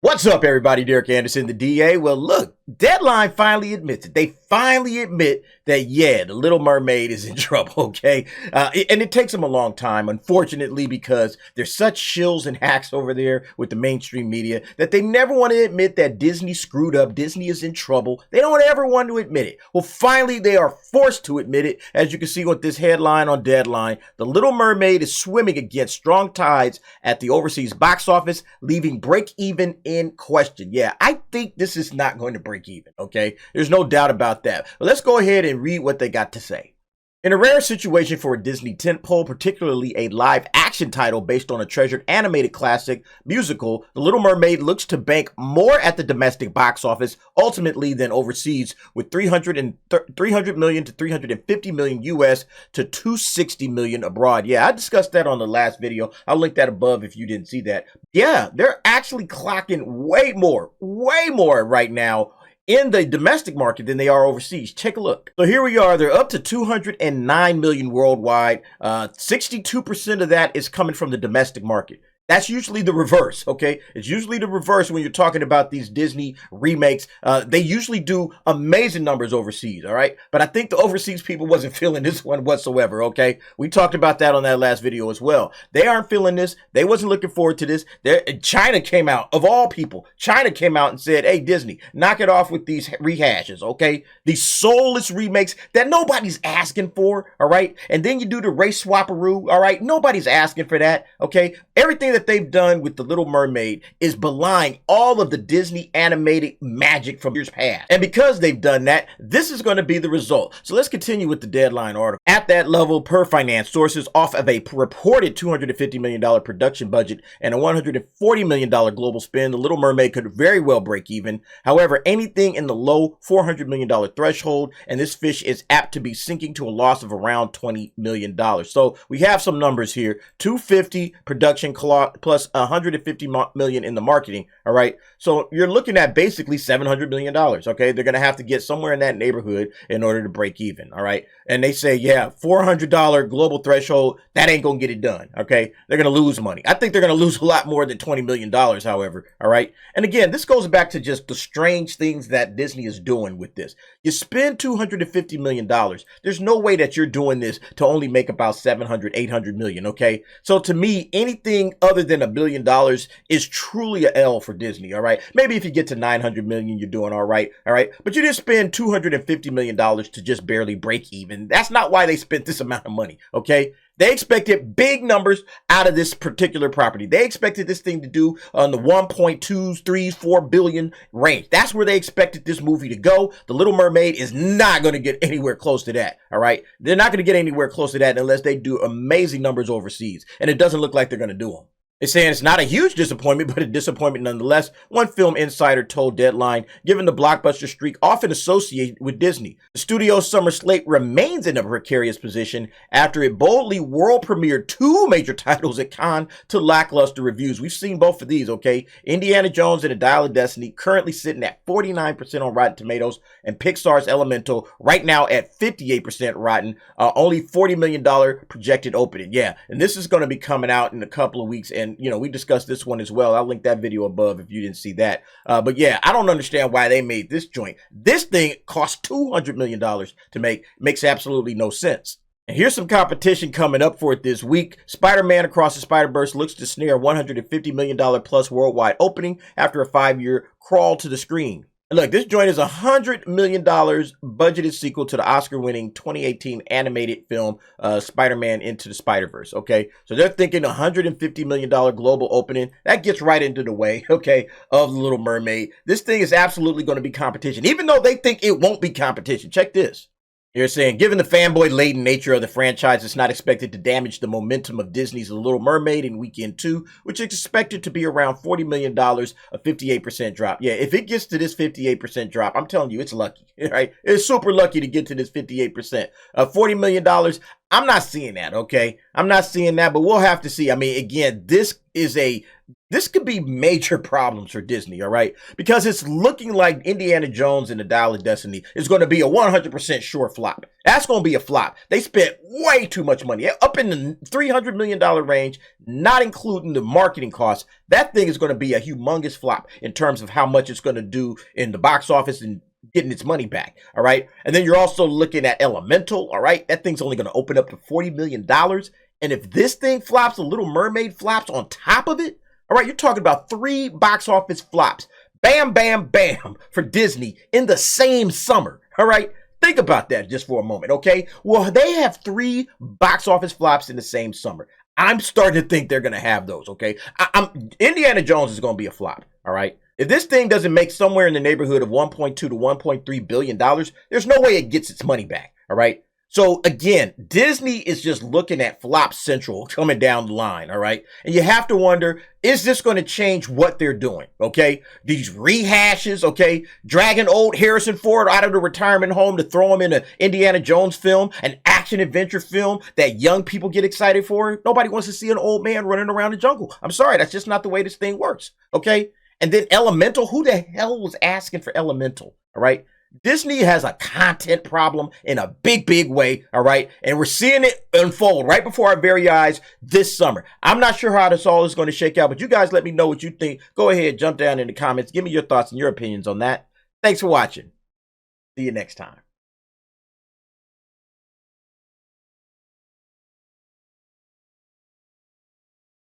What's up, everybody? Derek Anderson, the DA. Well, look, Deadline finally admits it. They finally admit that, yeah, the Little Mermaid is in trouble, okay? And it takes them a long time, unfortunately, because there's such shills and hacks over there with the mainstream media that they never want to admit that Disney screwed up. Disney is in trouble. They don't ever want to admit it. Well, finally, they are forced to admit it. As you can see with this headline on Deadline, the Little Mermaid is swimming against strong tides at the overseas box office, leaving break even in question. Yeah, I think this is not going to break even, okay? There's no doubt about that. But let's go ahead and read what they got to say. In a rare situation for a Disney tentpole, particularly a live-action title based on a treasured animated classic musical, The Little Mermaid looks to bank more at the domestic box office ultimately than overseas, with 300 million to 350 million US to 260 million abroad. Yeah, I discussed that on the last video. I'll link that above if you didn't see that. Yeah, they're actually clocking way more right now in the domestic market than they are overseas. Take a look. So here we are. They're up to 209 million worldwide. 62% of that is coming from the domestic market. That's usually the reverse, okay? It's usually the reverse when you're talking about these Disney remakes. They usually do amazing numbers overseas, all right? But I think the overseas people wasn't feeling this one whatsoever, okay? We talked about that on that last video as well. They aren't feeling this. They wasn't looking forward to this. China came out, of all people, China came out and said, hey, Disney, knock it off with these rehashes, okay? These soulless remakes that nobody's asking for, all right? And then you do the race swapperoo, all right? Nobody's asking for that, okay? Everything that they've done with The Little Mermaid is belying all of the Disney animated magic from years past. And because they've done that, this is going to be the result. So let's continue with the Deadline article. At that level, per finance sources, off of a reported $250 million production budget and a $140 million global spend, The Little Mermaid could very well break even. However, anything in the low $400 million threshold, and this fish is apt to be sinking to a loss of around $20 million. So we have some numbers here. 250 production plus 150 million in the marketing. All right. So you're looking at basically $700 million. Okay. They're going to have to get somewhere in that neighborhood in order to break even. All right. And they say, yeah, $400 global threshold. That ain't going to get it done. Okay. They're going to lose money. I think they're going to lose a lot more than $20 million, however. All right. And again, this goes back to just the strange things that Disney is doing with this. You spend $250 million. There's no way that you're doing this to only make about 700, 800 million. Okay. So to me, anything other than $1 billion is truly a L for Disney. All right. Maybe if you get to 900 million, you're doing all right. All right. But you didn't spend $250 million to just barely break even. That's not why they spent this amount of money. Okay. They expected big numbers out of this particular property. They expected this thing to do on the 1.2, 3, 4 billion range. That's where they expected this movie to go. The Little Mermaid is not going to get anywhere close to that. All right. They're not going to get anywhere close to that unless they do amazing numbers overseas. And it doesn't look like they're going to do them. It's saying it's not a huge disappointment, but a disappointment nonetheless. One film insider told Deadline, given the blockbuster streak often associated with Disney, the studio's summer slate remains in a precarious position after it boldly world premiered two major titles at Cannes to lackluster reviews. We've seen both of these, okay? Indiana Jones and the Dial of Destiny currently sitting at 49% on Rotten Tomatoes, and Pixar's Elemental right now at 58% rotten, only $40 million projected opening. Yeah, and this is going to be coming out in a couple of weeks, and you know, we discussed this one as well. I'll link that video above if you didn't see that. But yeah, I don't understand why they made this joint. This thing cost $200 million to make. Makes absolutely no sense. And here's some competition coming up for it this week. Spider-Man Across the Spider-Verse looks to snare a $150 million plus worldwide opening after a 5-year crawl to the screen. Look, this joint is $100 million budgeted sequel to the Oscar-winning 2018 animated film, Spider-Man Into the Spider-Verse, okay? So they're thinking $150 million global opening. That gets right into the way, okay, of The Little Mermaid. This thing is absolutely going to be competition, even though they think it won't be competition. Check this. You're saying, given the fanboy-laden nature of the franchise, it's not expected to damage the momentum of Disney's The Little Mermaid in weekend 2, which is expected to be around $40 million, a 58% drop. Yeah, if it gets to this 58% drop, I'm telling you, it's lucky, right? It's super lucky to get to this 58%. $40 million, I'm not seeing that, okay? I'm not seeing that, but we'll have to see. I mean, again, this could be major problems for Disney, all right? Because it's looking like Indiana Jones and the Dial of Destiny is going to be a 100% sure flop. That's going to be a flop. They spent way too much money, up in the $300 million range, not including the marketing costs. That thing is going to be a humongous flop in terms of how much it's going to do in the box office and getting its money back, all right? And then you're also looking at Elemental, all right? That thing's only going to open up to $40 million. And if this thing flops, the Little Mermaid flops on top of it, all right, you're talking about 3 box office flops. Bam, bam, bam for Disney in the same summer, all right? Think about that just for a moment, okay? Well, they have 3 box office flops in the same summer. I'm starting to think they're going to have those, okay? Indiana Jones is going to be a flop, all right? If this thing doesn't make somewhere in the neighborhood of $1.2 to $1.3 billion, there's no way it gets its money back, all right? So again, Disney is just looking at flop central coming down the line, all right? And you have to wonder, is this going to change what they're doing, okay? These rehashes, okay? Dragging old Harrison Ford out of the retirement home to throw him in an Indiana Jones film, an action-adventure film that young people get excited for. Nobody wants to see an old man running around the jungle. I'm sorry, that's just not the way this thing works, okay? And then Elemental, who the hell was asking for Elemental, all right? Disney has a content problem in a big, big way, all right? And we're seeing it unfold right before our very eyes this summer. I'm not sure how this all is going to shake out, but you guys let me know what you think. Go ahead, jump down in the comments. Give me your thoughts and your opinions on that. Thanks for watching. See you next time.